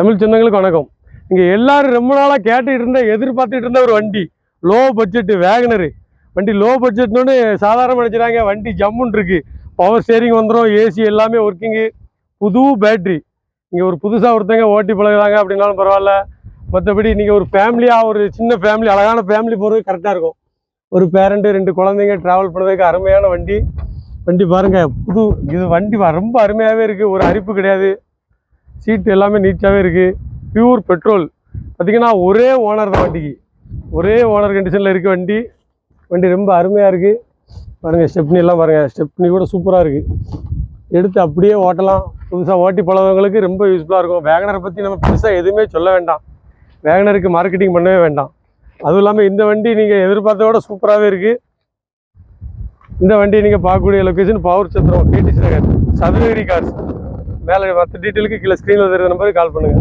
தமிழ் சொந்தங்களுக்கு வணக்கம். இங்கே எல்லாரும் ரொம்ப நாளாக கேட்டுக்கிட்டு எதிர்பார்த்துட்டு இருந்த ஒரு வண்டி, லோ பட்ஜெட்டு வேகனரு வண்டி. லோ பட்ஜெட்னு சாதாரண நினைச்சிடாங்க, வண்டி ஜம்முன்னு இருக்கு. பவர் ஸ்டேரிங் வந்துடும், ஏசி எல்லாமே ஒர்க்கிங்கு, புது பேட்ரி. இங்கே ஒரு புதுசாக ஒருத்தங்க ஓட்டி பழகுறாங்க அப்படின்னாலும் பரவாயில்ல. மற்றபடி நீங்கள் ஒரு ஃபேமிலியாக, ஒரு சின்ன ஃபேமிலி, அழகான ஃபேமிலி போகிறது கரெக்டாக இருக்கும். ஒரு பேரண்ட்டு 2 குழந்தைங்க ட்ராவல் பண்ணுறதுக்கு அருமையான வண்டி. வண்டி பாருங்கள், புது இது வண்டி ரொம்ப அருமையாகவே இருக்குது. ஒரு அரிப்பு கிடையாது, சீட்டு எல்லாமே நீட்டாகவே இருக்குது. Pure petrol. பார்த்திங்கன்னா ஒரே ஓனர் தான் வண்டிக்கு, ஒரே ஓனர் கண்டிஷனில் இருக்குது வண்டி. வண்டி ரொம்ப அருமையாக இருக்குது. பாருங்கள், ஸ்டெப்னி எல்லாம் பாருங்கள், ஸ்டெப்னி கூட சூப்பராக இருக்குது. எடுத்து அப்படியே ஓட்டலாம். புதுசாக ஓட்டி பழகிறவங்களுக்கு ரொம்ப யூஸ்ஃபுல்லாக இருக்கும். வேகனரை பற்றி நம்ம பெருசாக எதுவுமே சொல்ல வேண்டாம், வேகனருக்கு மார்க்கெட்டிங் பண்ணவே வேண்டாம். அதுவும் இல்லாமல் இந்த வண்டி நீங்கள் எதிர்பார்த்த விட சூப்பராகவே இருக்குது. இந்த வண்டியை நீங்கள் பார்க்கக்கூடிய லொக்கேஷன் பவர் சத்திரம், கேடிசி நகர், சதுரகிரி கார்ஸ். மேலே மற்ற டீட்டெயிலுக்கு கீழே ஸ்க்ரீனில் தெரிகிற நம்பருக்கு கால் பண்ணுங்கள்.